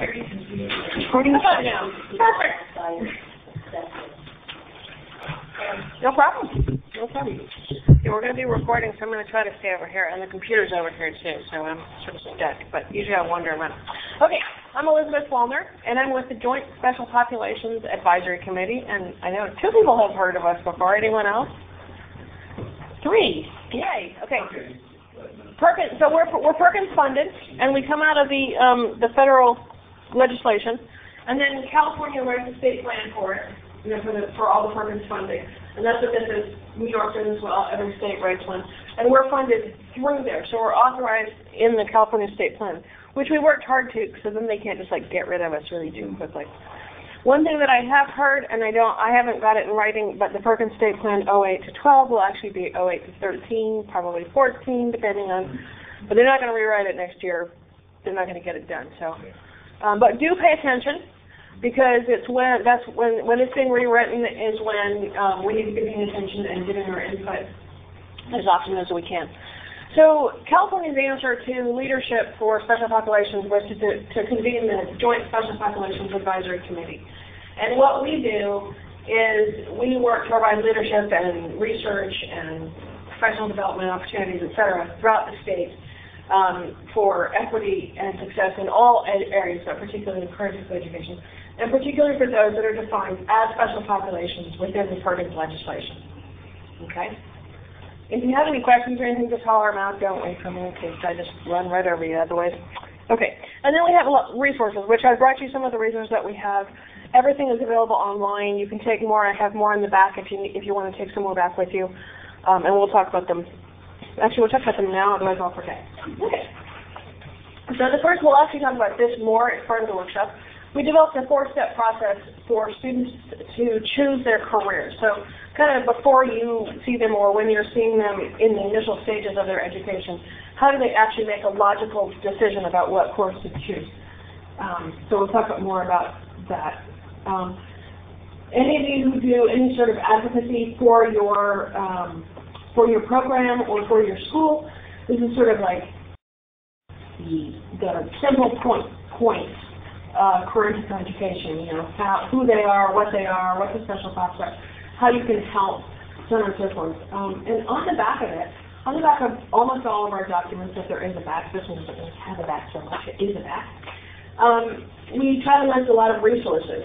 Recording now. Perfect. No problem. No problem. Yeah, we're going to be recording, so I'm going to try to stay over here, and the computer's over here too, so I'm sort of stuck, but usually I wander around. Okay, I'm Elizabeth Wallner, and I'm with the Joint Special Populations Advisory Committee, and I know 2 people have heard of us before. Anyone else? 3. Yay. Okay. Perkins. So we're Perkins funded, and we come out of the federal legislation, and then California writes a state plan for it, you know, for all the Perkins funding, and that's what this is. New York does as well. Every state writes one, and we're funded through there. So we're authorized in the California state plan, which we worked hard to, so then they can't just like get rid of us really too quickly. One thing that I have heard, and I haven't got it in writing, but the Perkins State Plan 08 to 12 will actually be 08 to 13, probably 14, depending on. But they're not going to rewrite it next year. They're not going to get it done. So, but do pay attention, because it's when it's being rewritten is when we need to be paying attention and giving our input as often as we can. So California's answer to leadership for special populations was to convene the Joint Special Populations Advisory Committee. And what we do is we work to provide leadership and research and professional development opportunities, et cetera, throughout the state for equity and success in all areas, but particularly in career education, and particularly for those that are defined as special populations within the Perkins legislation. Okay? If you have any questions or anything, just holler them out. Don't wait for me in case I just run right over you otherwise. Okay. And then we have a lot of resources, which I brought you some of the resources that we have. Everything is available online. You can take more. I have more in the back if you want to take some more back with you. And we'll talk about them. Actually, we'll talk about them now, otherwise I'll forget. Okay. So the first, we'll actually talk about this more as part of the workshop. We developed a 4-step process for students to choose their careers. So kind of before you see them or when you're seeing them in the initial stages of their education, how do they actually make a logical decision about what course to choose? So we'll talk more about that. Any of you who do any sort of advocacy for your program or for your school, this is sort of like the simple points. Career education, you know, who they are, what the special pops are, how you can help, so on and so forth. And on the back of almost all of our documents, if there is a back, this one doesn't really have a back so much, it is a back, we try to list a lot of resources.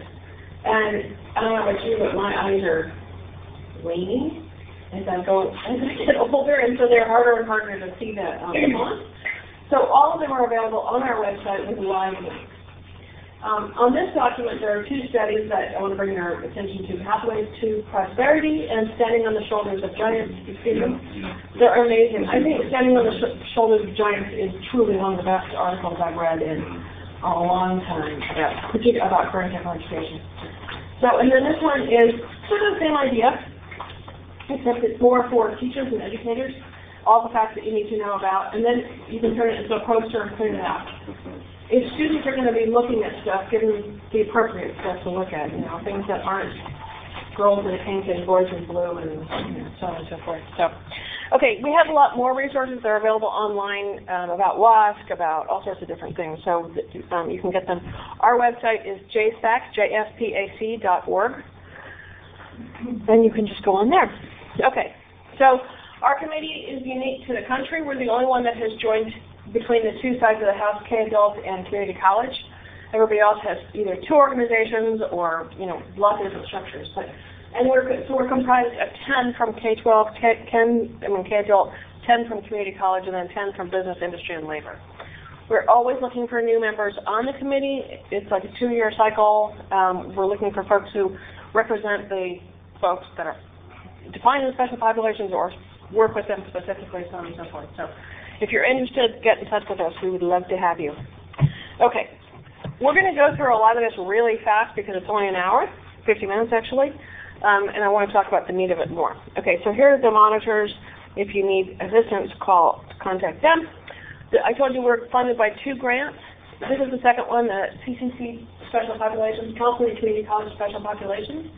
And I don't know about you, but my eyes are waning as I get older, and so they're harder and harder to see the font. So all of them are available on our website with live links. On this document, there are 2 studies that I want to bring your attention to: Pathways to Prosperity and Standing on the Shoulders of Giants. You've seen them. They're amazing. I think Standing on the Shoulders of Giants is truly one of the best articles I've read in a long time about current education. So, and then this one is sort of the same idea, except it's more for teachers and educators, all the facts that you need to know about, and then you can turn it into a poster and print it out. If students are going to be looking at stuff, give them the appropriate stuff to look at, you know, things that aren't girls in pink and boys in blue and so on and so forth. So, okay, we have a lot more resources that are available online about WASC, about all sorts of different things, so that, you can get them. Our website is jspac.org, and you can just go on there. Okay, so our committee is unique to the country. We're the only one that has joined between the 2 sides of the house, K-Adult and Community College. Everybody else has either 2 organizations or, you know, lots of different structures. And we're comprised of 10 from K-12, K-Adult, 10 from Community College, and then 10 from Business, Industry, and Labor. We're always looking for new members on the committee. It's like a 2-year cycle. We're looking for folks who represent the folks that are defined as special populations or work with them specifically, so on and so forth. So if you're interested, get in touch with us. We would love to have you. Okay. We're going to go through a lot of this really fast because it's only an hour, 50 minutes actually, and I want to talk about the meat of it more. Okay, so here are the monitors. If you need assistance, contact them. I told you we're funded by 2 grants. This is the second one, the CCC Special Populations, California Community College Special Populations.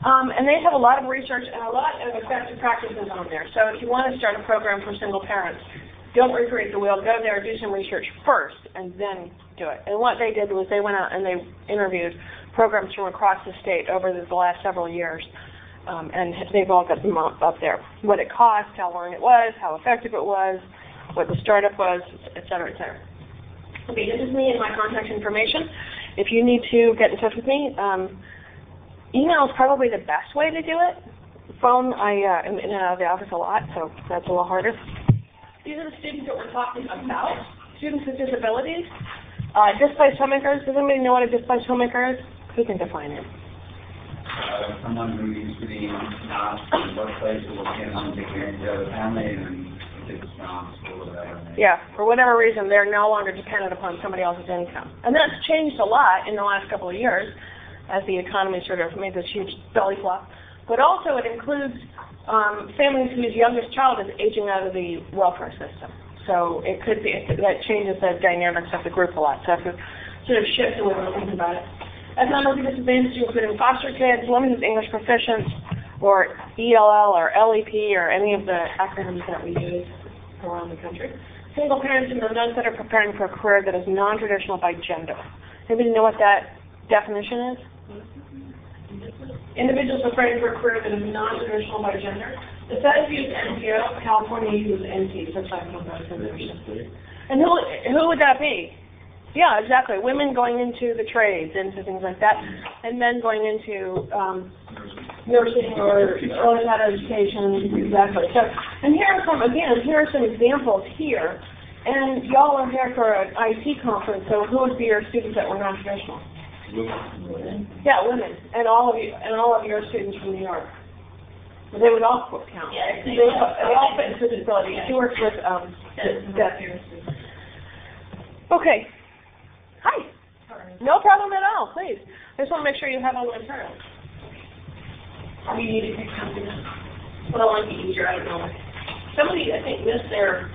And they have a lot of research and a lot of effective practices on there. So if you want to start a program for single parents, don't recreate the wheel. Go there, do some research first, and then do it. And what they did was they went out and they interviewed programs from across the state over the last several years, and they've all got them up there. What it cost, how long it was, how effective it was, what the startup was, et cetera, et cetera. Okay, this is me and my contact information. If you need to get in touch with me, email is probably the best way to do it. Phone, I am in and out of the office a lot, so that's a little harder. These are the students that we're talking about, students with disabilities. Displaced homemakers. Does anybody know what a displaced homemaker is? Who can define it? Someone who used to be not in the workplace or can take care of the other family and take a strong school or whatever. Yeah, for whatever reason, they're no longer dependent upon somebody else's income. And that's changed a lot in the last couple of years as the economy sort of made this huge belly flop. But also it includes families whose youngest child is aging out of the welfare system. So it could be, that changes the dynamics of the group a lot. So if you sort of shift the way we're thinking about it. Economically disadvantaged, including foster kids, limited English proficiency, or ELL or LEP or any of the acronyms that we use around the country. Single parents and those that are preparing for a career that is non-traditional by gender. Anybody know what that definition is? Individuals preparing for a career that is non-traditional by gender. The feds use NPO, California uses NT, Certified Professional Leadership. And who would that be? Yeah, exactly. Women going into the trades, into things like that, and men going into nursing or early childhood education. Exactly. So, and here are some examples here. And y'all are here for an IT conference. So who would be your students that were non-traditional? Women. Yeah, women, and all of your students from New York. They would all count. Yeah, they all fit into disability. She works with deaf. Okay. Hi. No problem at all. Please. I just want to make sure you have all the materials. You need to take something. Well, it might be easier. I don't know. Somebody, I think, missed their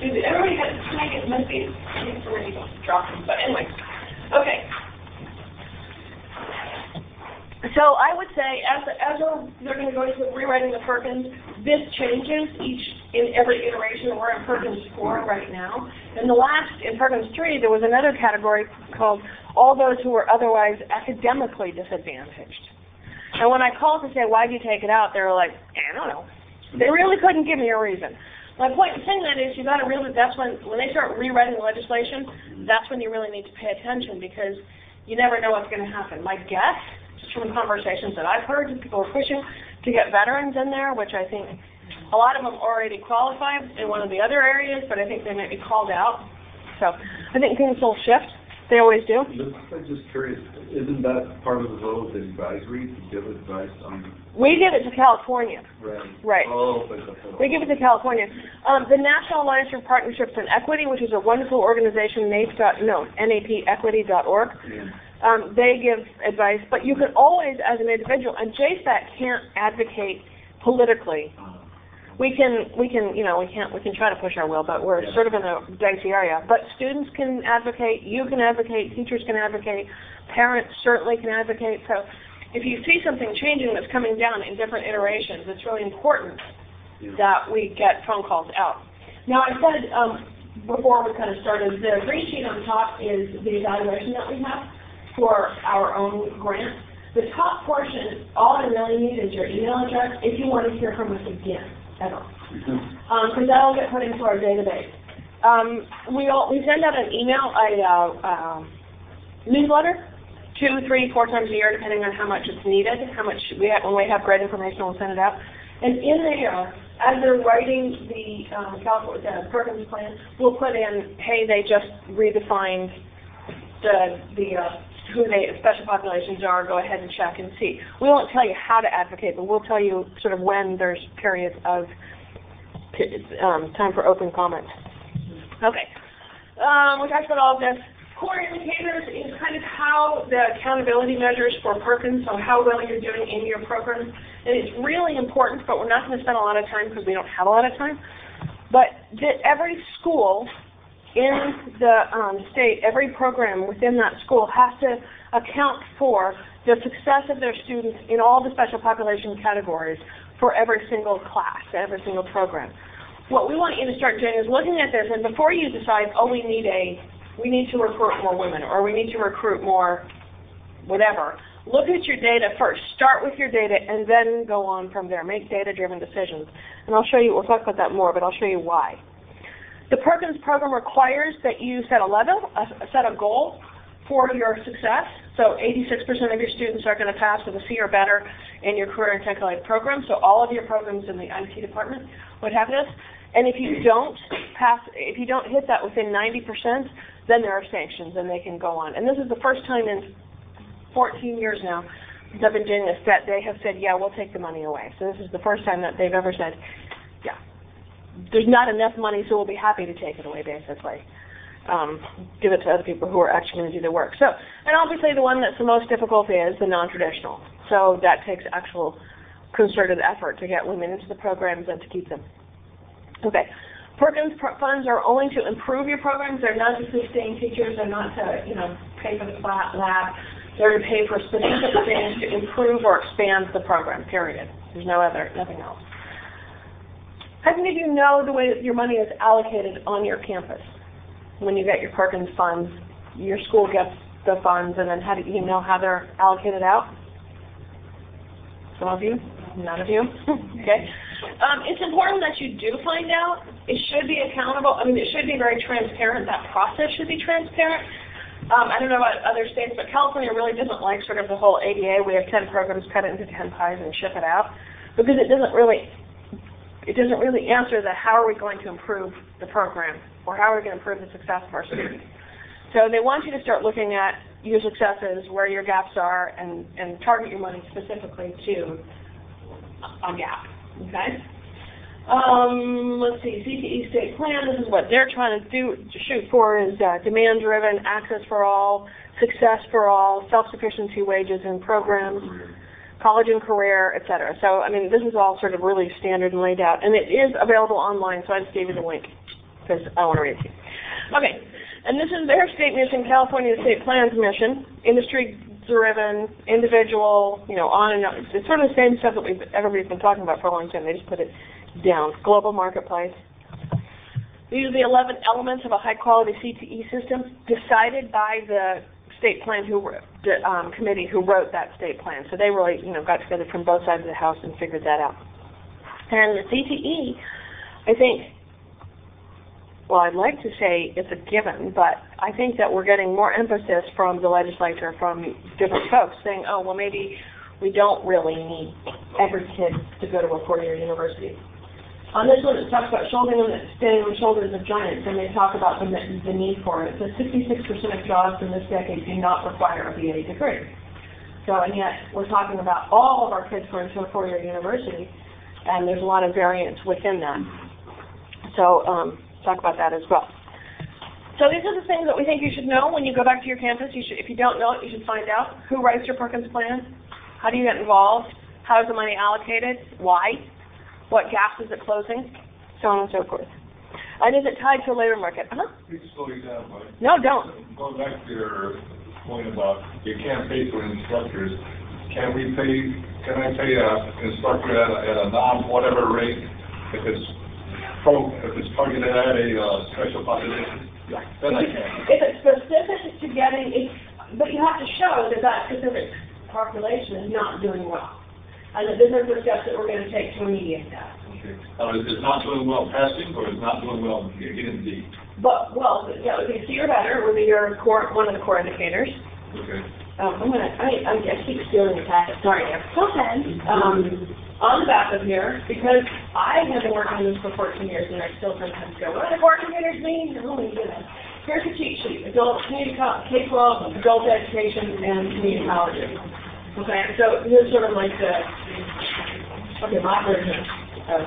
everybody has to make it messy. I think somebody dropped them. But anyway. Okay. So I would say, as they're going to go into rewriting the Perkins, this changes in every iteration. We're in Perkins 4 right now. In Perkins 3, there was another category called all those who were otherwise academically disadvantaged. And when I called to say, why did you take it out, they were like, I don't know. They really couldn't give me a reason. My point in saying that is you got to really, that's when they start rewriting the legislation, that's when you really need to pay attention because you never know what's going to happen. My guess, just from conversations that I've heard, people are pushing to get veterans in there, which I think a lot of them already qualify in one of the other areas, but I think they might be called out. So I think things will shift. They always do. I'm just curious, isn't that part of the role of the advisory to give advice on? We give it to California. Right. Oh, we give it to California. The National Alliance for Partnerships and Equity, which is a wonderful organization, NAPequity.org. Yeah. They give advice, but you can always, as an individual, and JSAC can't advocate politically. We can try to push our will, but we're sort of in a dicey area. But students can advocate, you can advocate, teachers can advocate, parents certainly can advocate. So if you see something changing that's coming down in different iterations, it's really important that we get phone calls out. Now I said before we kind of started, the green sheet on top is the evaluation that we have for our own grant. The top portion, all I really need is your email address if you want to hear from us again. Because that'll get put into our database. We send out an email, a newsletter, 2, 3, 4 times a year, depending on how much it's needed. When we have great information, we'll send it out. And in there, as they're writing the Perkins plan, we'll put in, hey, they just redefined who special populations are, go ahead and check and see. We won't tell you how to advocate, but we'll tell you sort of when there's periods of time for open comments. Okay. We talked about all of this. Core indicators is kind of how the accountability measures for Perkins, so how well you're doing in your program. And it's really important, but we're not going to spend a lot of time because we don't have a lot of time. But every school in the state, every program within that school has to account for the success of their students in all the special population categories for every single class, every single program. What we want you to start doing is looking at this, and before you decide, oh, we need to recruit more women, or we need to recruit more whatever, look at your data first. Start with your data, and then go on from there. Make data-driven decisions. And I'll show you, we'll talk about that more, but I'll show you why. The Perkins program requires that you set a goal for your success. So 86% of your students are going to pass with a C or better in your career and tech-related program. So all of your programs in the IT department would have this. And if you don't hit that within 90%, then there are sanctions and they can go on. And this is the first time in 14 years now since I've been doing this that they have said, yeah, we'll take the money away. So this is the first time that they've ever said, yeah, there's not enough money, so we'll be happy to take it away, basically. Give it to other people who are actually going to do the work. So, and obviously the one that's the most difficult is the non-traditional. So that takes actual concerted effort to get women into the programs and to keep them. Okay. Perkins funds are only to improve your programs. They're not to sustain teachers. They're not to, pay for the flat lab. They're to pay for specific things to improve or expand the program, period. There's nothing else. How many of you know the way that your money is allocated on your campus? When you get your Perkins funds, your school gets the funds, and then how do you know how they're allocated out? Some of you? None of you? Okay. It's important that you do find out. It should be accountable. It should be very transparent. That process should be transparent. I don't know about other states, but California really doesn't like sort of the whole ADA. We have 10 programs, cut it into 10 pies and ship it out, because it doesn't really answer the how are we going to improve the program, or how are we going to improve the success of our students. So they want you to start looking at your successes, where your gaps are, and target your money specifically to a gap. Okay? Let's see, CTE state plan, this is what they're trying to shoot for, is demand-driven, access for all, success for all, self-sufficiency wages and programs, college and career, etc. So, this is all sort of really standard and laid out, and it is available online, so I just gave you the link, because I want to read it to you. Okay, and this is their statement in California State Plan Commission, industry-driven, individual, on and on. It's sort of the same stuff that everybody's been talking about for a long time. They just put it down. Global marketplace. These are the 11 elements of a high-quality CTE system decided by the state plan committee who wrote that state plan. So they really, got together from both sides of the house and figured that out. And the CTE, I think, well, I'd like to say it's a given, but I think that we're getting more emphasis from the legislature, from different folks, saying, oh, well, maybe we don't really need every kid to go to a four-year university. On this one, it talks about standing on the shoulders of giants, and they talk about the need for it. So 66% of jobs in this decade do not require a BA degree. So, and yet, we're talking about all of our kids going to a four-year university, and there's a lot of variance within that. So, talk about that as well. So these are the things that we think you should know when you go back to your campus. If you don't know it, you should find out. Who writes your Perkins plan? How do you get involved? How is the money allocated? Why? What gaps is it closing? So on and so forth. And is it tied to a labor market? Please slow you down, buddy. No, don't. Going back to your point about you can't pay for instructors, can I pay an instructor at a non-whatever rate if it's targeted at a special population? Yeah. Then I can. If it's specific to getting, but you have to show that specific population is not doing well. And that these are the steps that we're going to take to remediate that. Okay. Is it not doing well passing, or is not doing well getting D? But, well, yeah, it would be C or better would be one of the core indicators. Okay. I keep stealing the packet. Sorry, Jeff. Okay. On the back of here, because I have been working on this for 14 years, and I still sometimes go, what do core indicators mean? Oh my goodness. Here's a cheat sheet: adult community K-12, adult education, and community colleges. Okay, so this is sort of like my version of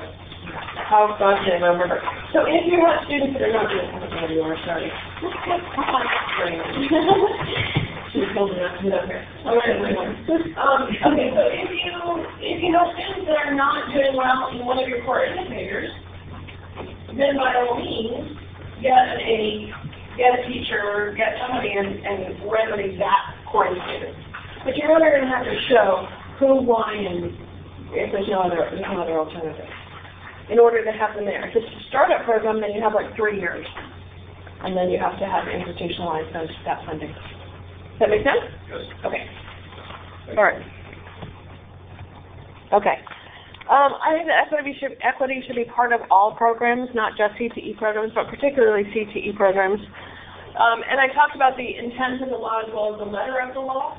how fun I remember. So if you have students that are not doing something you are, sorry. She's holding up here. Okay, so if you have students that are not doing well in one of your core indicators, then by all means, get a teacher, get somebody and remedy that core indicator. But you're really going to have to show who, why, and if there's no other alternative, in order to have them there. If it's a startup program, then you have like 3 years, and then you have to have institutionalized that funding. Does that make sense? Yes. Okay. All right. Okay. I think that equity should be part of all programs, not just CTE programs, but particularly CTE programs. And I talked about the intent of the law as well as the letter of the law.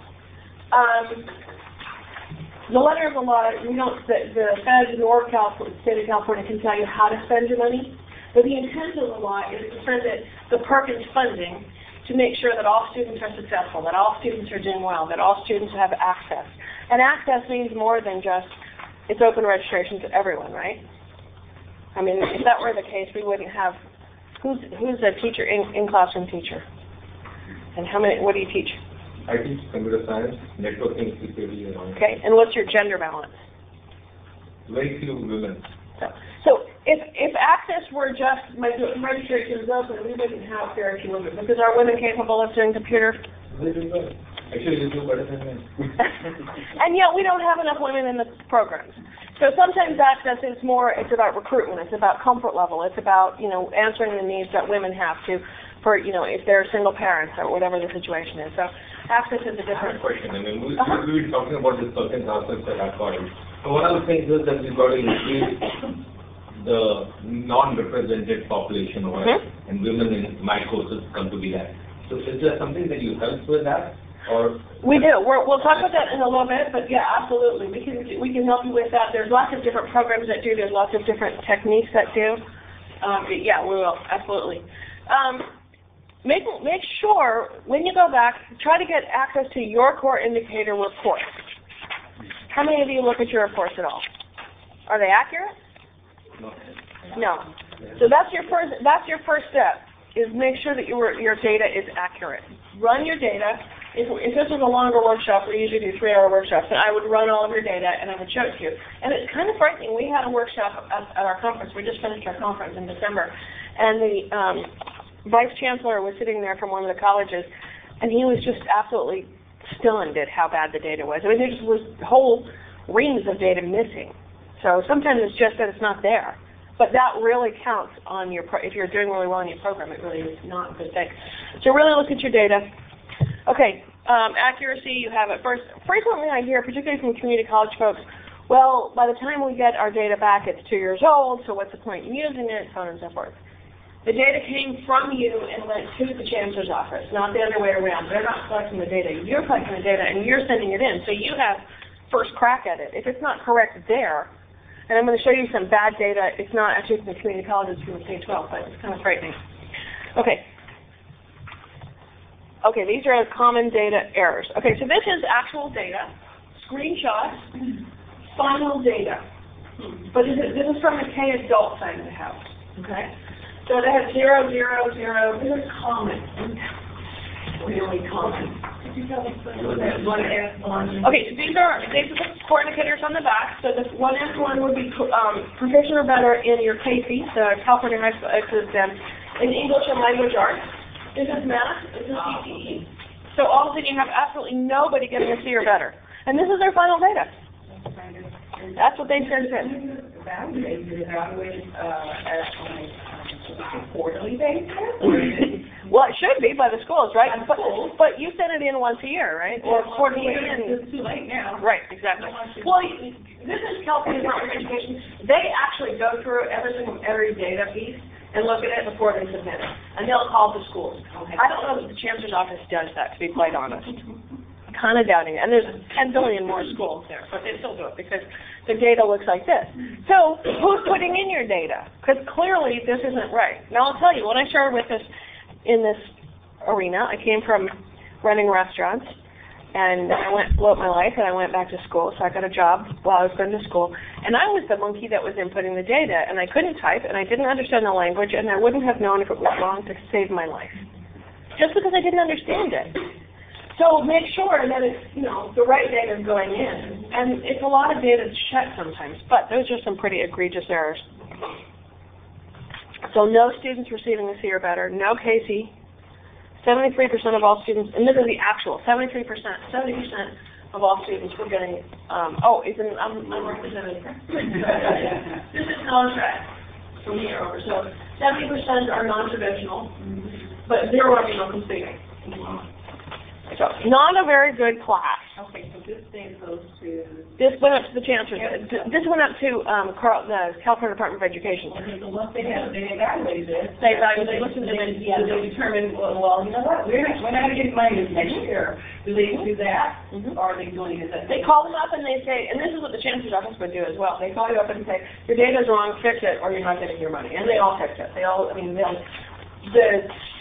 The letter of the law, the feds nor the state of California can tell you how to spend your money, but the intent of the law is to spend the Perkins funding to make sure that all students are successful, that all students are doing well, that all students have access. And access means more than just it's open registration to everyone, right? I mean, if that were the case, we wouldn't have. Who's a teacher in classroom teacher? And what do you teach? I teach computer science, networking, security, and all. Okay, and what's your gender balance? Very few women. So if access were just registration is open, we wouldn't have very few women, because are women capable of doing computer? They do well. Actually, they do better than men. And yet we don't have enough women in the programs. So sometimes access is it's about recruitment, it's about comfort level, it's about, answering the needs that women have for if they're single parents or whatever the situation is. So access is a different question. I mean, we were talking about this Perkins Act at college. So one of the things is that we've got to increase the non-represented population, and women in my courses come to be that. So is there something that you help with that? Or we do. We'll talk about that in a little bit, but yeah, absolutely. We can help you with that. There's lots of different programs that do. There's lots of different techniques that do. Yeah, we will, absolutely. Make sure, when you go back, try to get access to your core indicator report. How many of you look at your reports at all? Are they accurate? No. So that's your first step, is make sure that your data is accurate. Run your data. If this was a longer workshop, we usually do 3-hour workshops, and I would run all of your data and I would show it to you. And it's kind of frightening. We had a workshop at our conference. We just finished our conference in December, and the Vice Chancellor was sitting there from one of the colleges, and he was just absolutely stunned at how bad the data was. I mean, there just was whole reams of data missing. So sometimes it's just that it's not there. But that really counts on if you're doing really well in your program, it really is not a good thing. So really look at your data. Okay, accuracy, you have it first. Frequently I hear, particularly from community college folks, well, by the time we get our data back, it's 2 years old, so what's the point in using it, so on and so forth. The data came from you and went to the Chancellor's office, not the other way around. They're not collecting the data. You're collecting the data, and you're sending it in, so you have first crack at it. If it's not correct there, and I'm going to show you some bad data, it's not actually from the community college, it's from the K-12, but it's kind of frightening. Okay. Okay, these are common data errors. Okay, so this is actual data, screenshots, final data. But this is from the K adult side of the house. Okay? So it has 0, 0, 0. This is common. Really common. Okay, so these are the core indicators on the back. So the 1S1 would be proficient or better in your CASE, the California High School Exit Exam, in English and Language Arts. This is math, this is CTE. So all of a sudden you have absolutely nobody getting a C or better. And this is their final data. That's what they sent in. Quarterly basis? Well, it should be by the schools, right? But you send it in once a year, right? Or quarterly. It's too late now. Right, exactly. Well, this is California Department of Education. They actually go through every data piece and look at it before they submit it. And they'll call the schools. I don't know that the Chancellor's office does that, to be quite honest. Kind of doubting it. And there's 10 billion more schools there, but they still do it because the data looks like this. So who's putting in your data? Because clearly this isn't right. Now I'll tell you, when I started with this in this arena, I came from running restaurants, and I blew up my life, and I went back to school, so I got a job while I was going to school. And I was the monkey that was inputting the data, and I couldn't type, and I didn't understand the language, and I wouldn't have known if it was wrong to save my life, just because I didn't understand it. So make sure that it's, the right data is going in. And it's a lot of data to check sometimes, but those are some pretty egregious errors. So no students receiving a C or better, no KC, 73% of all students, and this is the actual, 70% of all students were getting, I'm represented. This is non-trad from here over. So 70% are non-traditional, but 0 are completing. So not a very good class. Okay, so this thing goes to... This went up to the Chancellor. This went up to the California Department of Education. So once they evaluate this, They evaluate they determine, well, you know what, we're not going to get money this next year. Do they do that, or are they doing it? They call them up and they say, and this is what the Chancellor's office would do as well. They call you up and say, your data's wrong, fix it, or you're not getting your money. And they all fix it. The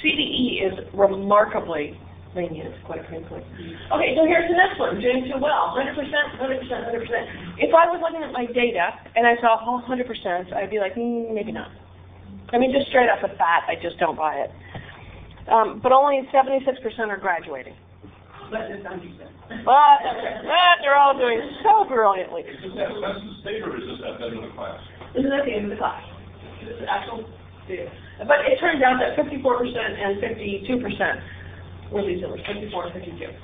CDE is remarkably lenient, quite frankly. Okay, so here's the next one, doing too well, 100%, 100%, 100%. If I was looking at my data and I saw 100%, I'd be like, maybe not. I mean, just straight off the bat, I just don't buy it. But only 76% are graduating. But it's 100%. But they're all doing so brilliantly. Is that the state or is this at the end of the class? This is at the end of the class. This is actual data. But it turns out that 54% and 52% were these numbers, 54 and 52. Okay.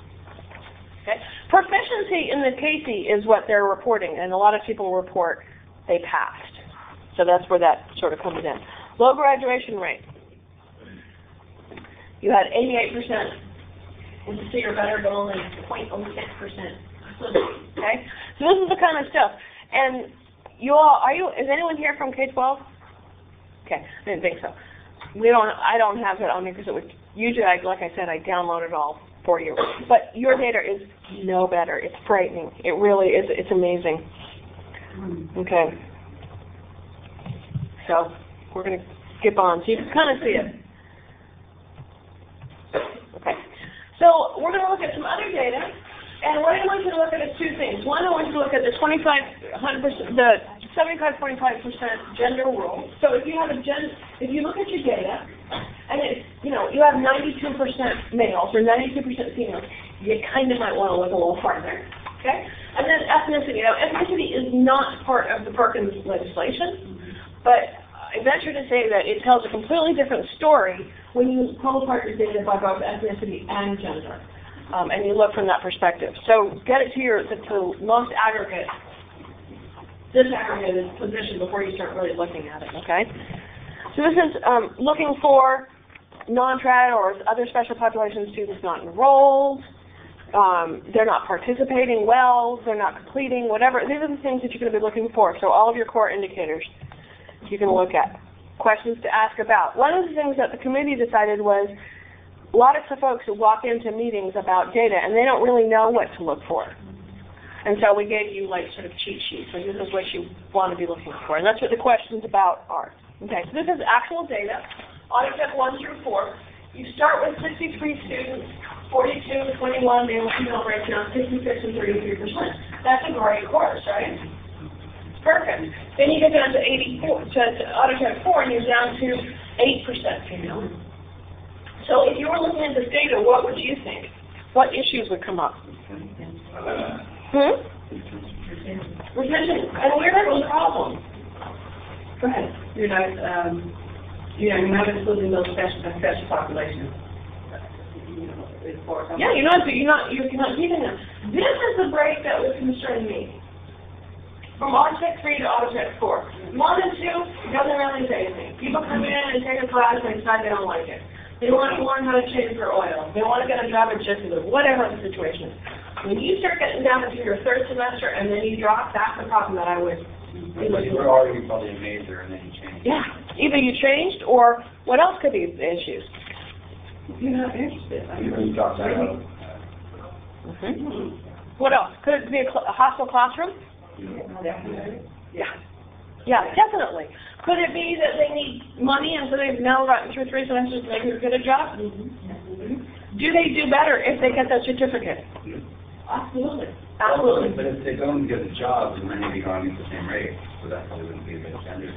Proficiency in the CASE is what they're reporting, and a lot of people report they passed. So that's where that sort of comes in. Low graduation rate. You had 88% with C or better, but only 0.06%. Okay. So this is the kind of stuff. And you all, is anyone here from K-12? Okay, I didn't think so. I don't have it on me because it was usually, like I said, I download it all for you. But your data is no better. It's frightening. It really is. It's amazing. Okay. So we're going to skip on so you can kind of see it. Okay. So we're going to look at some other data. And what I want you to look at is two things. One, I want you to look at the 75-25% gender rule. So if you have if you look at your data, and you have 92% males or 92% females, you kind of might want to look a little farther. Okay? And then ethnicity. Now, ethnicity is not part of the Perkins legislation, but I venture to say that it tells a completely different story when you pull apart your data by both ethnicity and gender. And you look from that perspective. So get it to most disaggregated position before you start really looking at it, okay? So this is looking for non-trad or other special population students not enrolled, they're not participating well, they're not completing, whatever. These are the things that you're going to be looking for. So all of your core indicators you can look at. Questions to ask about. One of the things that the committee decided was a lot of folks walk into meetings about data and they don't really know what to look for. And so we gave you like sort of cheat sheets. So this is what you want to be looking for. And that's what the questions about are. Okay, so this is actual data. Audit check 1 through 4. You start with 63 students, 42, 21, male and female breakdown, 56 and 33%. That's a great course, right? Perfect. Then you get down to 84, to audit check 4, and you're down to 8% female. So if you were looking at this data, what would you think? What issues would come up? Retention. And where are those problems? Go ahead. You're not including those special populations. Yeah, you're not keeping them. This is the break that was concerning me. From audit check 3 to audit check 4. 1 and 2 doesn't really say anything. People come in and take a class and they decide they don't like it. They want to learn how to change their oil. They want to get a job at Chancellor, whatever the situation is. When you start getting down into your third semester and then you drop, that's the problem that I would. You're already probably a major and then you change. Yeah, either you changed or what else could be the issues? You're not interested. You dropped out. What else? Could it be a hostile classroom? Yeah. Yeah, definitely. Could it be that they need money and so they've now gotten through 3 semesters and they could get a job? Do they do better if they get that certificate? Absolutely. Absolutely. But if they don't get a job, then they may be going at the same rate, so that probably wouldn't be a big gender.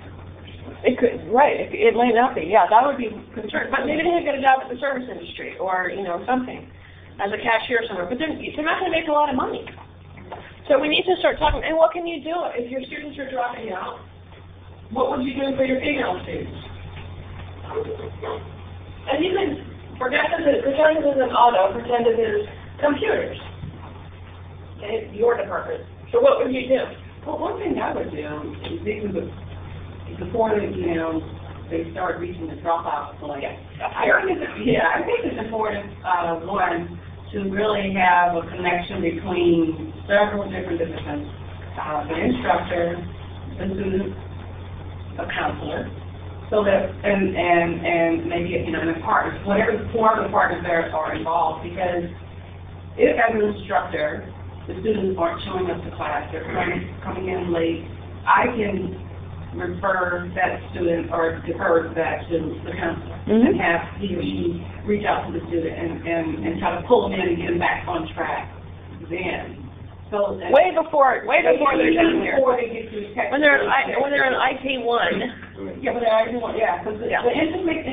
It could, right. It might not be. Yeah, that would be concerned. But maybe they could get a job at the service industry or, something as a cashier somewhere. But they're not going to make a lot of money. So we need to start talking. And what can you do if your students are dropping out? What would you do for your female students? And you can pretend it is an auto, pretend it is computers. in your department. So what would you do? Well, one thing I would do is before they start reaching the dropout point. I think it's important, one, to really have a connection between several different disciplines, the instructor, the student, a counselor, so that, and maybe, a partner, whatever form of partners there are involved, because if as an instructor, the students aren't showing up to class, they're coming in late, I can refer that student or defer that to the counselor and have he or she reach out to the student and try to pull them in and get them back on track then. So way before they're down there. Before they get to the when they're in IT 1. Yeah, when they're IT 1, because the intermix,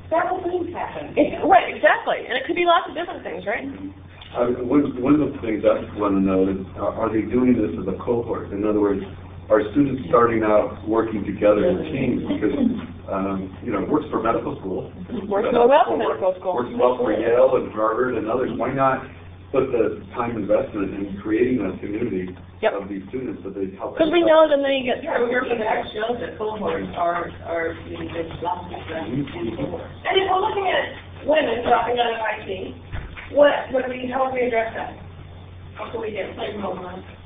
several things happen. Right, exactly. And it could be lots of different things, right? One of the things I want to know is, are they doing this as a cohort? In other words, are students starting out working together in teams? Because, it works for medical school. Works well for medical school. Works well for Yale and Harvard and others. Why not put the time investment in creating a community of these students so they help? Because we know that then you get through. Your fact shows that cohorts are there's lots of stress in cohorts. And if we're looking at women dropping out of IT, how do we address that? What do we do?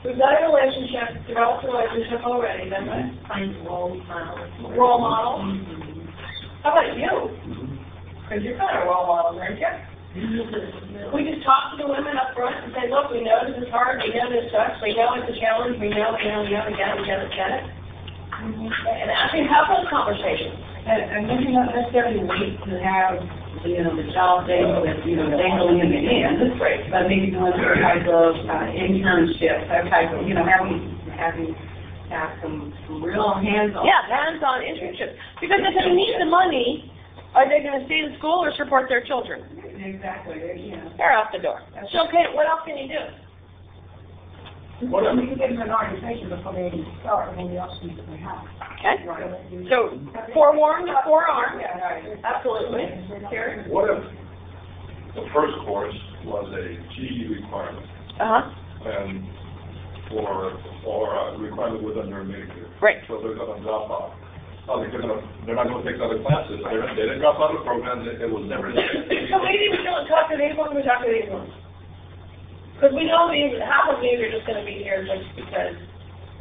We've got a relationship, developed a relationship already, then what? Find role models. Role model. How about you? Because you're kind of a role model, aren't you? We just talk to the women up front and say, look, we know this is hard, we know this sucks, we know it's a challenge, we know, we get it. And actually have those conversations. And maybe not necessarily wait to have, the job dangling in the end. That's great. But maybe doing some type of internship, that type of, having some real hands-on. Yeah, hands-on internships. Because if they need the money, are they going to stay in school or support their children? Exactly. They're out the door. So, okay, what else can you do? Well, we can get them an orientation before they even start, and we also need to have. Okay. So, forewarned, forearmed. Yeah, right. Absolutely. Here. What if the first course was a GE requirement? And for requirement within their major. Right. So they're going to drop out. They're not going to take other classes. They didn't drop out of the program. It was never. So maybe we don't talk to these ones. We talk to these ones. Because we know half of these are just going to be here just because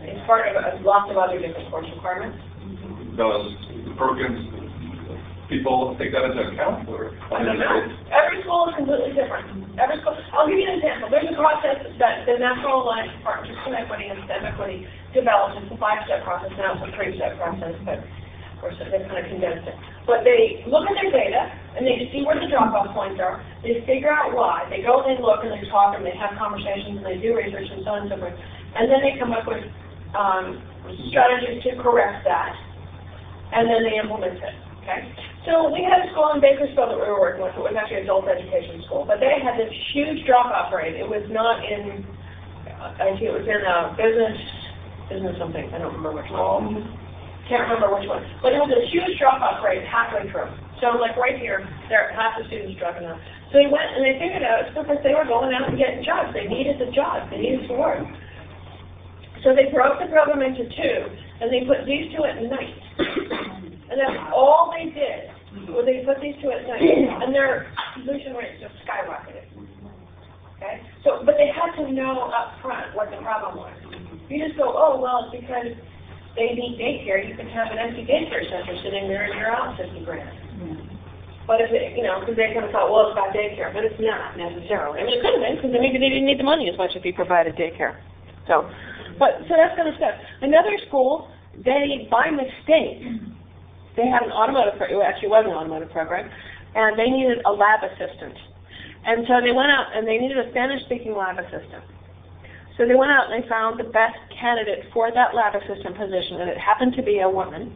it's part of lots of other different course requirements. Does the Perkins people take that into account? I don't know. Every school is completely different. Every school. I'll give you an example. There's a process that the National Alliance for Justice and Equity and STEM Equity developed. It's a 5-step process. Now it's a 3-step process, but of course they've kind of condensed it. But they look at their data and they see where the drop-off points are. They figure out why. They go and they look and they talk and they have conversations and they do research and so on and so forth. And then they come up with strategies to correct that. And then they implement it. Okay? So we had a school in Bakersfield that we were working with. It was actually an adult education school. But they had this huge drop-off rate. It was not in, I think it was in business something. I don't remember which one. Can't remember which one. But it was a huge drop-off rate halfway through. So like right here, half the students dropping out. So they went and they figured out it's because they were going out and getting jobs. They needed the jobs. They needed to work. So they broke the program into 2, and they put these 2 at night. And that's all they did, was they put these 2 at night, and their completion rates just skyrocketed. Okay? So, but they had to know up front what the problem was. You just go, oh, well, it's because they need daycare. You can have an empty daycare center sitting there, and you're out $50,000. But if it, because they kind of thought, well, it's about daycare, but it's not necessarily. I mean, it could have been, because maybe they didn't need the money as much if you provided daycare. So that's kind of stuff. Another school, they, by mistake, they had an automotive, it actually was an automotive program, and they needed a lab assistant. And so they went out and they needed a Spanish-speaking lab assistant. So they went out and they found the best candidate for that lab assistant position, and it happened to be a woman.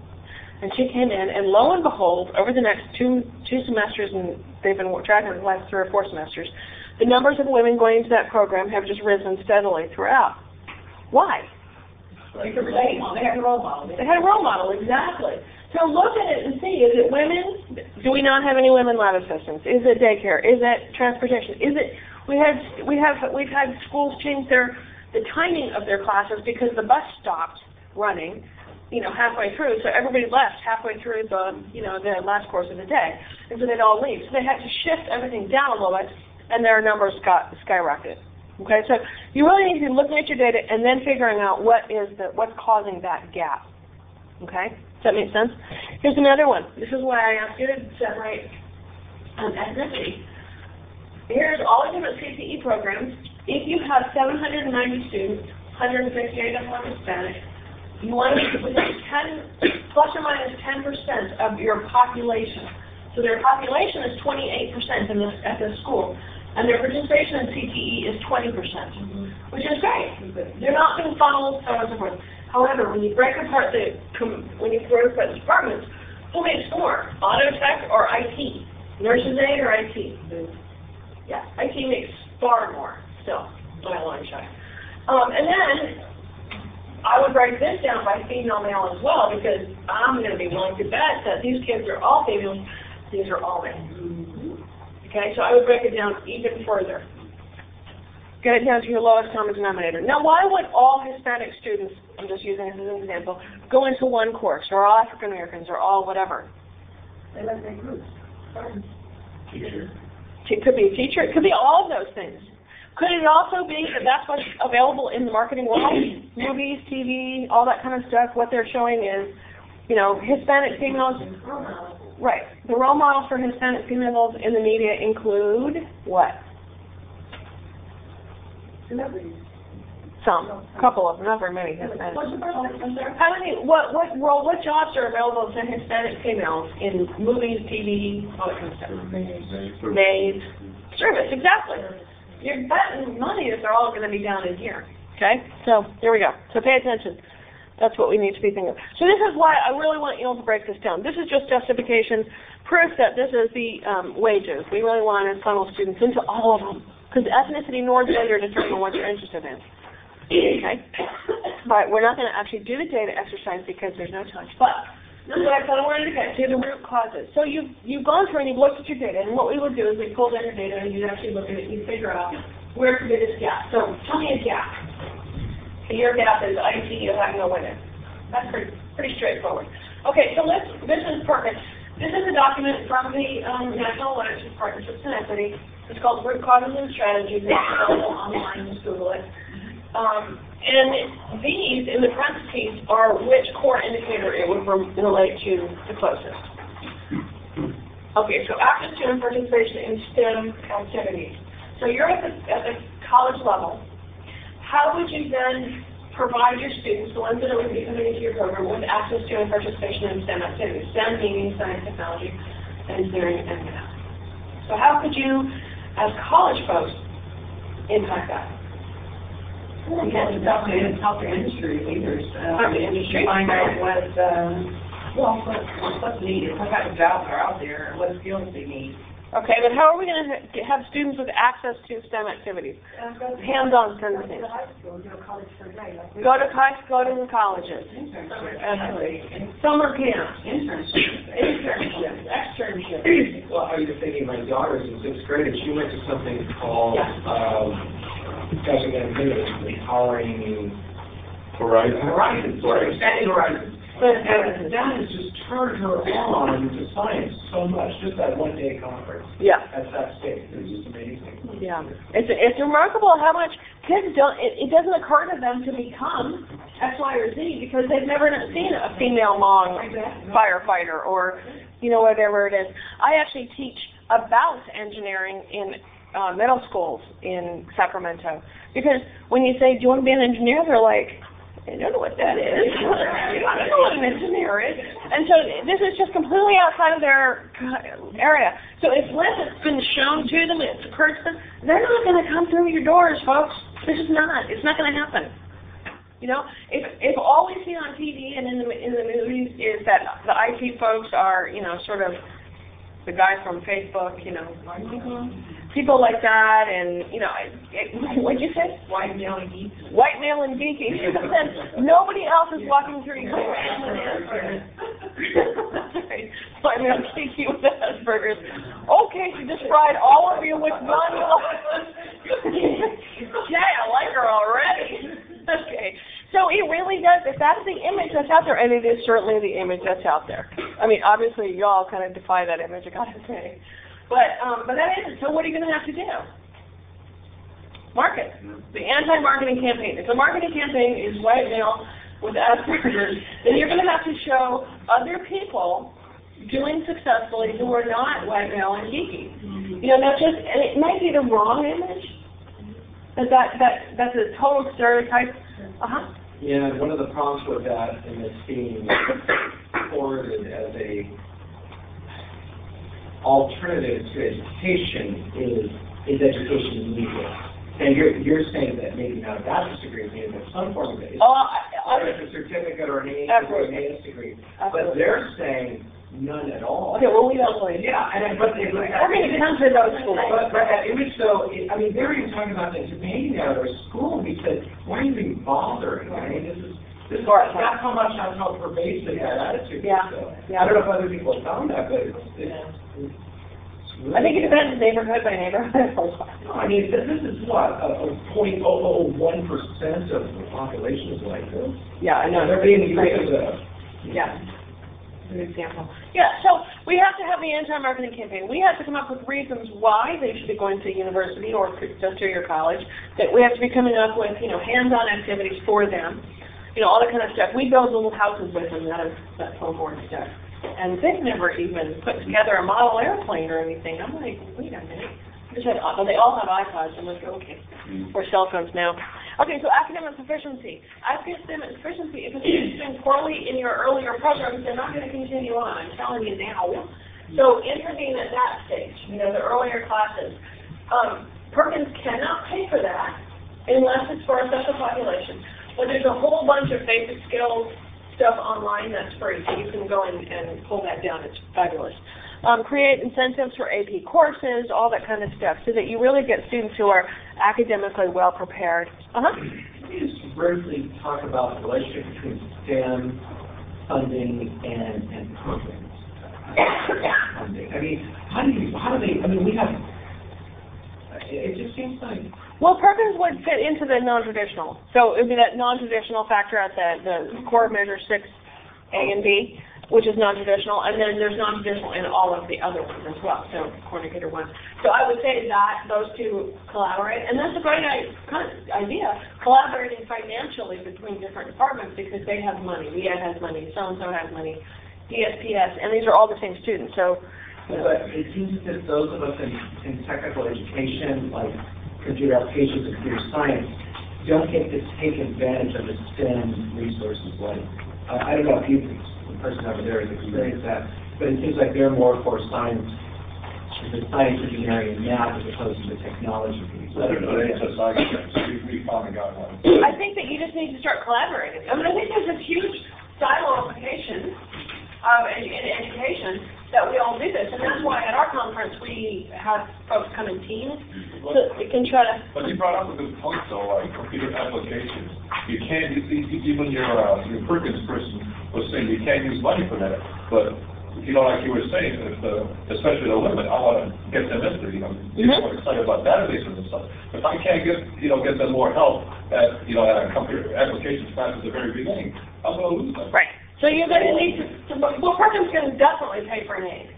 And she came in, and lo and behold, over the next two semesters, and they've been tracking the last 3 or 4 semesters, the numbers of women going into that program have just risen steadily throughout. Why? They had a role model. They had a role model, exactly. So look at it and see, is it women? Do we not have any women lab assistants? Is it daycare? Is it transportation? Is it, we've had schools change the timing of their classes because the bus stopped running, halfway through, so everybody left halfway through the last course of the day, and so they'd all leave. So they had to shift everything down a little bit, and their numbers got skyrocketed. Okay, so you really need to be looking at your data and then figuring out what's causing that gap. Okay, does that make sense? Here's another one. This is why I asked you to separate ethnicity. Here's all the different CTE programs. If you have 790 students, 158 of them are Hispanic, you want to be within plus or minus 10% of your population. So their population is 28% at this school, and their participation in CTE is 20%, which is great. They're not being funneled, so on and so forth. However, when you break apart the departments, who makes more, auto tech or IT, nurse's aid or IT? Yeah, IT makes far more still, by a long shot. And then I would break this down by female, male as well, because I'm going to be willing to bet that these kids are all females, these are all men. Okay, so I would break it down even further. Get it down to your lowest common denominator. Now, why would all Hispanic students, I'm just using this as an example, go into one course, or all African Americans, or all whatever? They let their groups. Teacher. It could be a teacher. It could be all of those things. Could it also be that that's what's available in the marketing world? Movies, TV, all that kind of stuff. What they're showing is, Hispanic females. Right. The role models for Hispanic females in the media include what? Celebrities. Some. A couple of them. Not very many Hispanic. What's the first one? How many? What jobs are available to Hispanic females in movies, TV, all that kind of stuff? Maids. Service. Exactly. You're betting money that they're all going to be down in here. Okay? So, here we go. So pay attention. That's what we need to be thinking of. So this is why I really want you all to break this down. This is just justification, proof that this is the wages. We really want to funnel students into all of them, because ethnicity nor gender determine what you're interested in. Okay? But we're not going to actually do the data exercise because there's no time. But this is what I kind of wanted to get to, the root causes. So you've gone through and you've looked at your data, and what we would do is we pull down your data and you actually look at it and you figure out where's the biggest gap. So tell me a gap. Your gap is IT, you have no women. That's pretty straightforward. Okay, so this is Perkins. This is a document from the National Alliance for Partnerships and Equity. It's called Root Causes and Strategies. It's available online, just Google it. And these, in the parentheses, are which core indicator it would relate to the closest. Okay, so active student participation in STEM activities. So you're at the college level. How would you then provide your students, the ones that are going to be coming into your program, with access to and participation in STEM activities? STEM meaning science, technology, engineering, and math. So how could you, as college folks, impact that? You have to talk to industry leaders. Find out what's needed, what kind of jobs are out there, and what skills they need. Okay, but how are we going to have students with access to STEM activities? Hands-on kind of things. Go to the colleges. Summer camps. Internships. Externships. Well, I was thinking my daughter's in 6th grade, and she went to something called Empowering Horizons. Expanding Horizons. And that has just turned her on to science so much, just that one-day conference. Yeah. At that state. It was just amazing. Yeah. It's remarkable how much kids it doesn't occur to them to become X, Y, or Z because they've never seen a female long firefighter or, whatever it is. I actually teach about engineering in middle schools in Sacramento because when you say, do you want to be an engineer, they're like, I don't know what that is. I don't know what an engineer is. And so this is just completely outside of their area. So unless it's been shown to them, it's occurred to them, they're not going to come through your doors, folks. It's not going to happen. If all we see on TV and in the movies is that the IT folks are, sort of the guy from Facebook, people like that, and, what'd you say? White male and geeky. White male and geeky. Nobody else is walking through your door. White male Kiki with Asperger's. Okay, she just fried all of you with non-love. Yeah, I like her already. Okay. So it really does, if that's the image that's out there, and it is certainly the image that's out there. I mean, obviously, y'all kind of defy that image, I gotta say. But that isn't. So what are you going to have to do? Market. The anti-marketing campaign. If the marketing campaign is white male with Asperger's, then you're going to have to show other people doing successfully who are not white male and geeky. You know, not just, and it might be the wrong image. That's a total stereotype. Yeah, and one of the problems with that, and it's being forwarded as a alternative to education, is education needed. And you're saying that maybe not a bachelor's degree, maybe some form of it. Whether it's a certificate or an AS degree. But they're saying none at all. Okay, well, we don't believe. Yeah, but they look at it comes to those schools. But that image, though, I mean, they're even talking about this painting out of their school, and we said, why are you even bothering? I mean, this is that's how pervasive that attitude is. Yeah. I don't know if other people have found that, but it's I think it depends neighborhood by neighborhood. I mean, this is what, 0.001% of the population is like this. Yeah, I know. They're being treated Yeah. An example. Yeah, so we have to have the anti-marketing campaign. We have to come up with reasons why they should be going to university or just to your college. That we have to be coming up with, hands-on activities for them. All that kind of stuff. We build little houses with them, that phone board stuff. And they've never even put together a model airplane or anything. I'm like, wait a minute. But they all have iPods. I'm like, okay. Or cell phones now. Okay, so academic proficiency. Academic proficiency, if a student's doing poorly in your earlier programs, they're not going to continue on. I'm telling you now. So intervene at that stage, the earlier classes. Perkins cannot pay for that unless it's for a special population. But there's a whole bunch of basic skills stuff online that's free, so you can go and pull that down. It's fabulous. Create incentives for AP courses, all that kind of stuff, so that you really get students who are academically well prepared. Can you just briefly talk about the relationship between STEM funding and programs? Funding. I mean, how do they, we have, it just seems like. Well, Perkins would fit into the non-traditional. So it would be that non-traditional factor at the core measure 6A and B, which is non-traditional, and then there's non-traditional in all of the other ones as well, so coordinator 1. So I would say that those two collaborate, and that's a great idea, collaborating financially between different departments because they have money, VEA has money, so-and-so has money, DSPS, and these are all the same students. So, But it seems that those of us in technical education, like computer applications and computer science, don't get to take advantage of the STEM resources. Like, I don't know if the person over there has experienced that, but it seems like they're more for science, engineering, and math as opposed to the technology piece. I don't know, it's a science. We finally got one. I think that you just need to start collaborating. I think there's a huge silo application in education that we all do this, and that's why at our conference we have folks come in teams so they can try to. But you brought up a good point though, like computer applications. You can't, even your Perkins person was saying you can't use money for that, but like you were saying, especially the women, I want to get them into, get more excited about databases and stuff. If I can't get them more help at a computer applications class at the very beginning, I'm going to lose them. Right. So you're going to need to well, Perkins can definitely pay for an aid.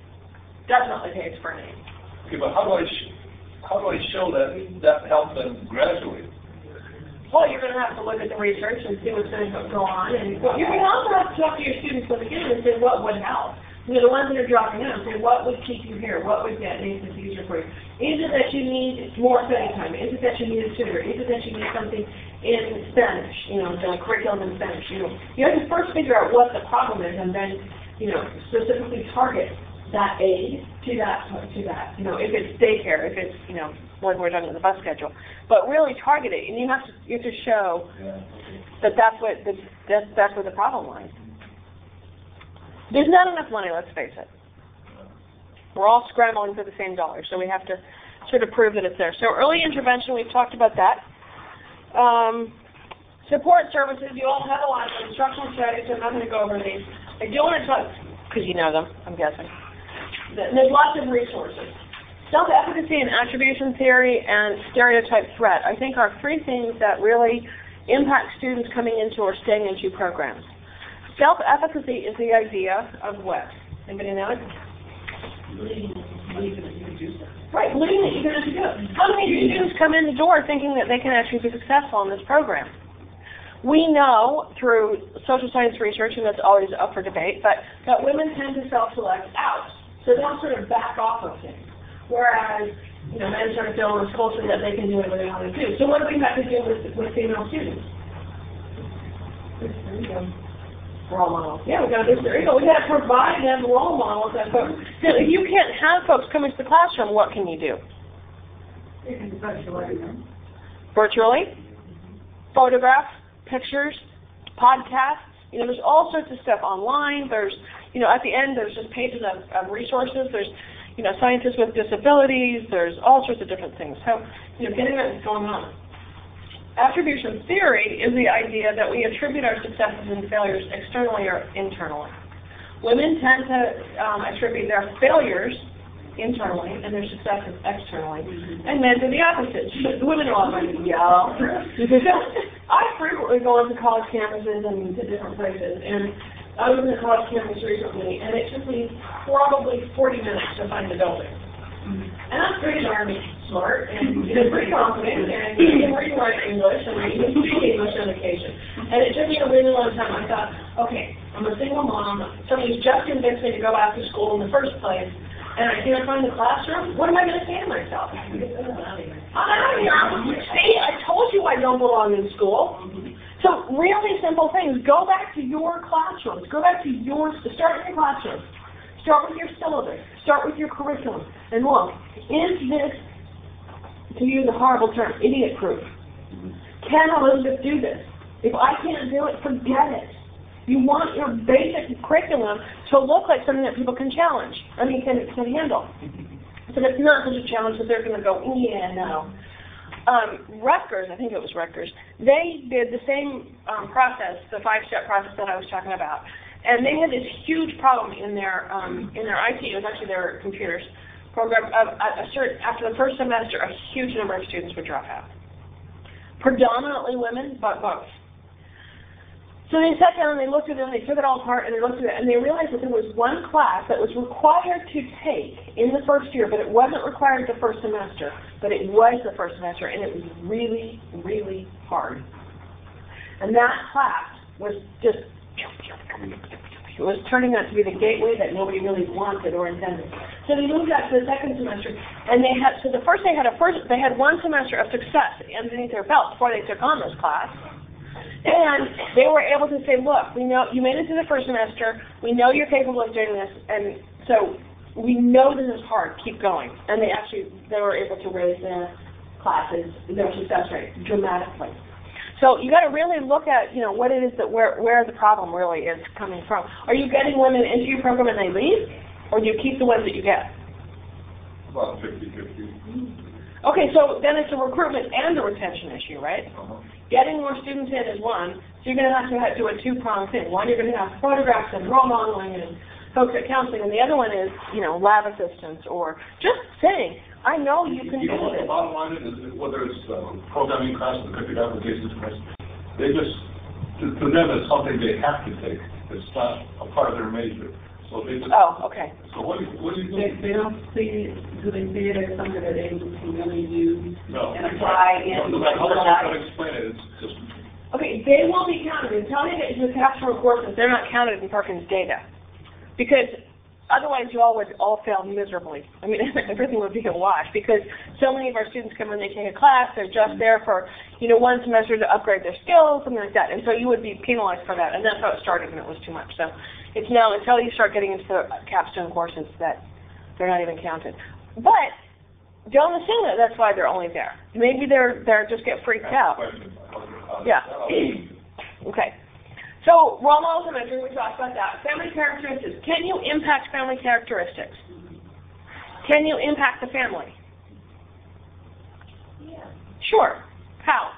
Definitely pays for an aid. Okay, but how do I show that helps them gradually? Well, you're going to have to look at the research and see what's going to go on, and you can also have to talk to your students from the beginning and say what would help. The ones that are dropping out, say what would keep you here, what would make this easier for you. Is it that you need more study time? Is it that you need a tutor? Is it that you need something in Spanish, the curriculum in Spanish? You have to first figure out what the problem is, and then, specifically target that aid to that. If it's daycare, if it's, like we're talking about the bus schedule, but really target it, and you have to show that's where the problem lies. There's not enough money, let's face it. We're all scrambling for the same dollar, so we have to sort of prove that it's there. So early intervention, we've talked about that. Support services, you all have a lot of instructional strategies, so I'm not going to go over these. I do want to because you know them, I'm guessing. There's lots of resources. Self-efficacy and attribution theory and stereotype threat, I think, are three things that really impact students coming into or staying into programs. Self-efficacy is the idea of what? Anybody know it? Believing that you can do stuff. Right, believing that you're going to do it. How many students come in the door thinking that they can actually be successful in this program? We know through social science research, and that's always up for debate, but that women tend to self-select out. So they'll sort of back off of things. Whereas, men sort of feel in this culture that they can do whatever they want to do. So what do we have to do with female students? There you go. Role models. Yeah, there you go. We got to provide them role models. That folks. Now, if you can't have folks come into the classroom, what can you do? You can virtualize them. Virtually? Photographs, pictures, podcasts. There's all sorts of stuff online. There's, at the end, there's just pages of resources. There's, scientists with disabilities. There's all sorts of different things. So, getting that is going on. Attribution theory is the idea that we attribute our successes and failures externally or internally. Women tend to attribute their failures internally and their successes externally, and men do the opposite. Women are all going to yell. I frequently go into college campuses and to different places, and I was in a college campus recently, and it took me probably 40 minutes to find the building. And I'm pretty darn smart, and pretty confident, and you can read and write English, and you can speak English on occasion. And it took me a really long time. I thought, okay, I'm a single mom. Somebody's just convinced me to go back to school in the first place, and I can't find the classroom. What am I going to say to myself? I'm out of here. See, I told you I don't belong in school. So really simple things. Go back to your classrooms. Start with your classroom. Start with your syllabus. Start with your curriculum. And look, is this, to use a horrible term, idiot-proof? Can Elizabeth do this? If I can't do it, forget it. You want your basic curriculum to look like something that people can challenge. Can handle. So it's not such a challenge that they're going to go, yeah, no. Rutgers, I think it was Rutgers, they did the same process, the 5-step process that I was talking about. And they had this huge problem in their IT, it was actually their computers program. After the first semester, a huge number of students would drop out. Predominantly women, but both. So they sat down and they looked at it and they took it all apart and they looked at it and they realized that there was one class that was required to take in the first year, but it wasn't required the first semester, but it was the first semester, and it was really, really hard. And that class was just, it was turning out to be the gateway that nobody really wanted or intended. So they moved out to the second semester, and they had one semester of success underneath their belt before they took on this class. And they were able to say, look, we know you made it to the first semester, we know you're capable of doing this, and so we know this is hard, keep going. And they were able to raise their success rate dramatically. So you got to really look at, what it is that where the problem really is coming from. Are you getting women into your program and they leave, or do you keep the ones that you get? About 50-50. Okay, so then it's a recruitment and a retention issue, right? Getting more students in is one, so you're going to have to do a two-pronged thing. One, you're going to have photographs and role modeling and folks at counseling, and the other one is, lab assistants or just saying, I know you can do this. The bottom line is, whether it's programming class or computer applications class, they just, to them, it's something they have to take. It's not a part of their major. So they just, okay. So what do you think? They don't see it, do they see it as something that they can really use No. and apply in No matter how much I can explain it, it's just... Okay, they will be counted. Until they get into the capstone courses, they're not counted in Perkins data. Because otherwise you all would fail miserably. Everything would be a wash because so many of our students come in, they take a class, they're just there for, one semester to upgrade their skills, something like that. And so you would be penalized for that. And that's how it started, and it was too much. So it's now until you start getting into the capstone courses that they're not even counted. But don't assume that that's why they're only there. Maybe they're just get freaked out. Yeah. Okay. So role models and mentoring, we talked about that. Family characteristics. Can you impact family characteristics? Can you impact the family? Yeah. Sure. How?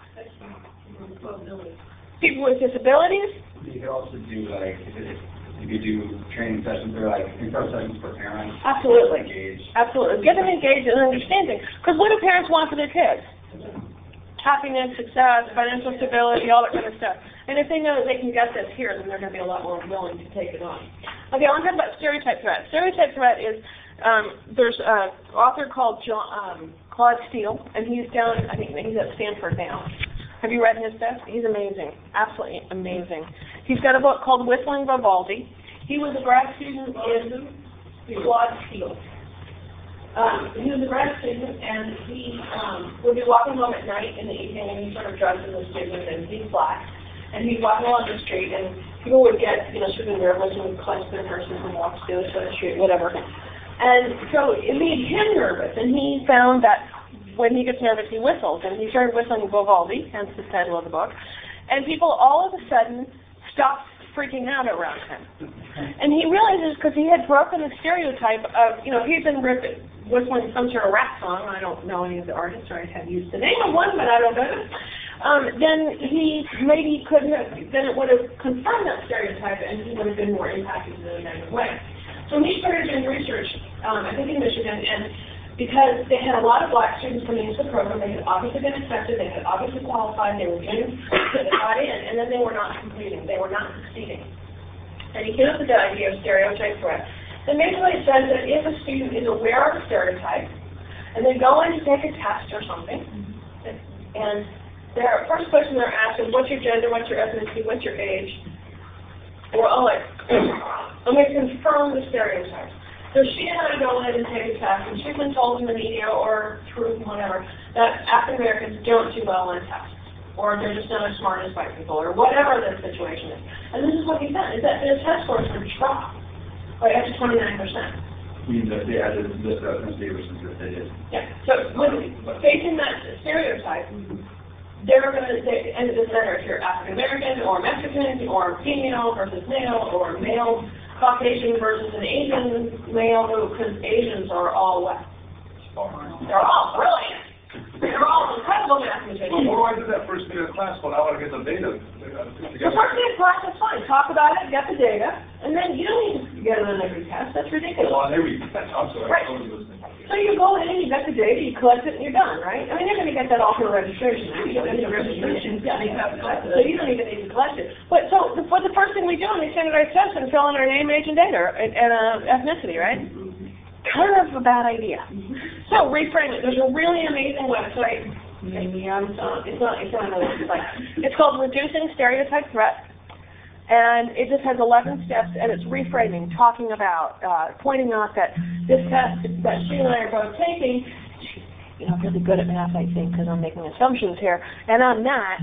People with disabilities? You could also do, if you could do training sessions or like intro sessions for parents. Absolutely. Engage. Absolutely. Get them engaged and understanding. Because what do parents want for their kids? Happiness, success, financial stability, all that kind of stuff. And if they know that they can get this here, then they're going to be a lot more willing to take it on. Okay, I want to talk about stereotype threat. Stereotype threat is, there's an author called Claude Steele, and he's down, I think he's at Stanford now. Have you read his stuff? He's amazing, absolutely amazing. He's got a book called Whistling Vivaldi. He was a grad student in Claude Steele. He was a grad student, and he would be walking home at night in the evening, and he sort of dressed as a student, and he's black. And he'd walk along the street, and people would get, sort of nervous and would clench their purses and walk to the other side of the street, whatever. And so it made him nervous, and he found that when he gets nervous, he whistles, and he started whistling Vivaldi, hence the title of the book. And people all of a sudden stopped freaking out around him. And he realizes, because he had broken the stereotype of, he'd been whistling some sort of rap song, I don't know any of the artists, or I have used the name of one, but I don't know them. Then he maybe could have, then it would have confirmed that stereotype, and he would have been more impacted in a negative way. So he started doing research, I think in Michigan, and because they had a lot of black students coming into the program, they had obviously been accepted, they had obviously qualified, they were getting got in, and then they were not completing, they were not succeeding. And he came up with the idea of stereotype threat. And basically it says that if a student is aware of a stereotype, and they go in to take a test or something, and their first question they're asked is, what's your gender, what's your ethnicity, what's your age? Or, and they confirm the stereotype. So she had to go in and take a test, and she's been told in the media or through whatever that African Americans don't do well on tests, or they're just not as smart as white people, or whatever the situation is. And this is what he found, is that their test scores would drop by up to 29%. I mean, they added the ethnicity versus that they did. Yeah. So facing that stereotype, they're going to say, and it doesn't matter if you're African American or Mexican or female versus male or male Caucasian versus an Asian male, because Asians are all what? They're all brilliant. They're all incredible mathematicians. Well, what do I do that first day of class when I want to get the data? The first day of class, that's fine. Talk about it, get the data, and then you don't need to get it on every test. That's ridiculous. Well, on every test, I'm sorry. Right. So you go in, you get the data, you collect it, and you're done, right? I mean, they're going to get that all through registration. You don't need a registration. Yeah, so you don't even need to collect it. But so the first thing we do on these standardized tests is fill in our name, age, and data, and ethnicity, right? Kind of a bad idea. So reframe it. There's a really amazing website. It's not another website. It's called Reducing Stereotype Threat. And it just has 11 steps, and it's reframing, talking about, pointing out that this test that she and I are both taking, really good at math, I think, because I'm making assumptions here, and I'm not,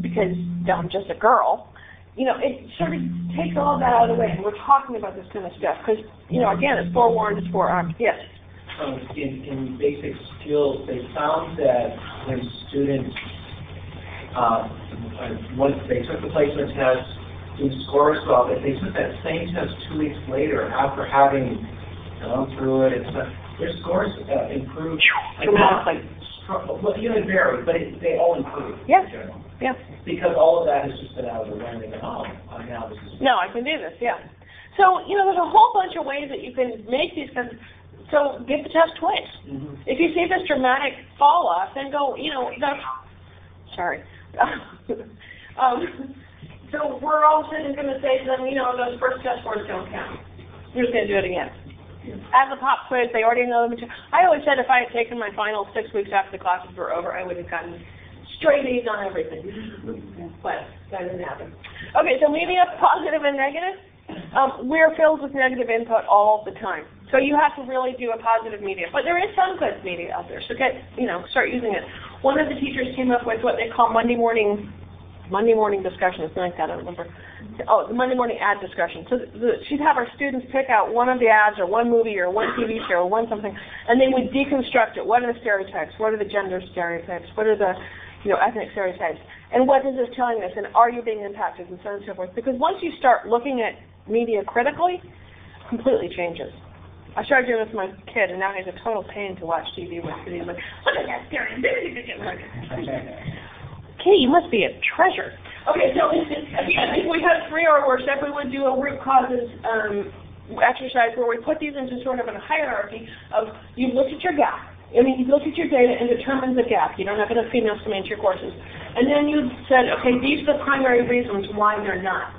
because I'm just a girl. It sort of takes all that out of the way, and we're talking about this kind of stuff, because, again, it's forewarned, it's forearmed. Yes? In basic skills, they found that when students, once they took the placement test, students score well, if they took that same test 2 weeks later after having gone through it, their scores improved dramatically. Well, it varied, but they all improved. Yes. Yeah. Because all of that has just been out of the way, and they go, now this is... No, I can do this, yeah. So, there's a whole bunch of ways that you can make these kinds of... So, give the test twice. Mm-hmm. If you see this dramatic fall off, then go, sorry. So we're all sitting going to say to them, those first test scores don't count. You're just going to do it again. As a pop quiz, they already know the material. I always said if I had taken my final 6 weeks after the classes were over, I would have gotten straight A's on everything. But that didn't happen. Okay, so media, positive and negative. We're filled with negative input all the time. So you have to really do a positive media. But there is some good media out there. So start using it. One of the teachers came up with what they call Monday morning discussion, something like that, I don't remember. The Monday morning ad discussion. So she'd have our students pick out one of the ads or one movie or one TV show or one something, and they would deconstruct it. What are the stereotypes? What are the gender stereotypes? What are the ethnic stereotypes? And what is this telling us? And are you being impacted? And so on and so forth. Because once you start looking at media critically, it completely changes. I started doing this with my kid, and now he's a total pain to watch TV with. He's like, look at that stereotype. Okay, you must be a treasure. Okay, so again, if we had 3 or worse, if we would do a root causes exercise where we put these into sort of a hierarchy of you've looked at your gap. I mean, you've looked at your data and determined the gap. You don't have enough females to manage your courses. And then you said, okay, these are the primary reasons why they're not.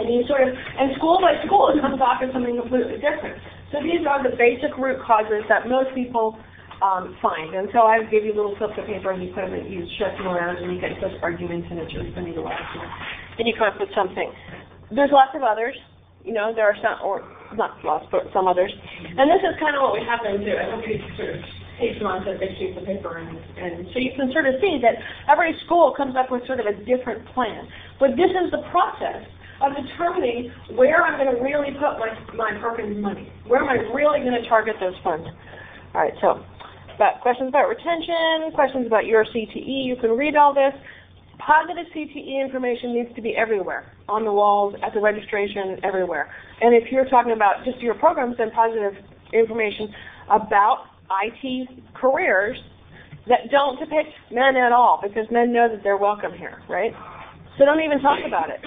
And you sort of, and school by school, it comes off as something completely different. So these are the basic root causes that most people find. And so I give you little slips of paper and you put them in, you shift them around and you get those arguments and it's really funny to watch. And you come up with something. There's lots of others. You know, there are some, or not lots, but some others. And this is kind of what we have them do. I hope you sort of take some on big sheets of paper. And so you can sort of see that every school comes up with sort of a different plan. But this is the process of determining where I'm going to really put my Perkins money. Where am I really going to target those funds? All right, so questions about retention, questions about your CTE. You can read all this. Positive CTE information needs to be everywhere, on the walls, at the registration, everywhere. And if you're talking about just your programs, then positive information about IT careers that don't depict men at all, because men know that they're welcome here, right? So don't even talk about it.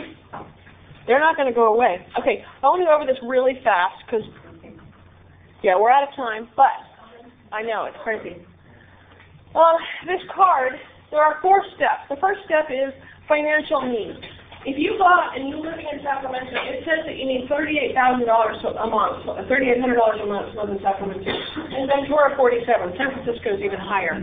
They're not going to go away. Okay, I want to go over this really fast, because, yeah, we're out of time, but I know, it's crazy. This card, there are 4 steps. The first step is financial needs. If you go out and you live in Sacramento, it says that you need $38,000 a month, $3,800 a month to live in Sacramento. In Ventura, $47,000. San Francisco is even higher.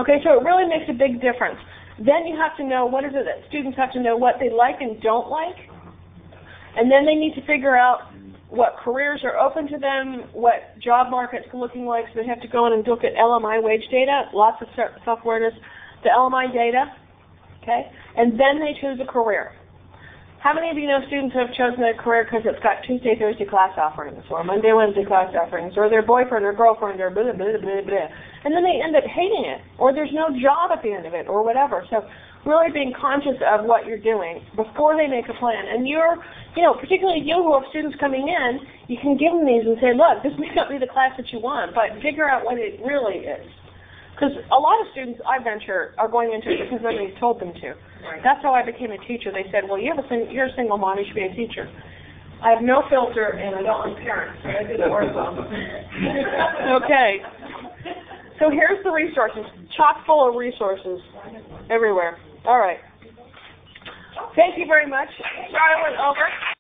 Okay, so it really makes a big difference. Then you have to know what is it that students have to know what they like and don't like. And then they need to figure out what careers are open to them, what job market's looking like. So they have to go in and look at LMI wage data, lots of self-awareness, the LMI data, okay? And then they choose a career. How many of you know students who have chosen a career because it's got Tuesday, Thursday class offerings, or Monday, Wednesday class offerings, or their boyfriend or girlfriend, or blah, blah, blah, blah, and then they end up hating it, or there's no job at the end of it, or whatever. So really being conscious of what you're doing before they make a plan. And you're, you know, particularly you who have students coming in, you can give them these and say, look, this may not be the class that you want, but figure out what it really is. Because a lot of students, I venture, are going into it because somebody told them to. Right. That's how I became a teacher. They said, well, you're a single mom, you should be a teacher. I have no filter, and I don't like parents, so that didn't work well. Okay. So here's the resources, chock full of resources everywhere. All right. Thank you very much. Sorry I went over.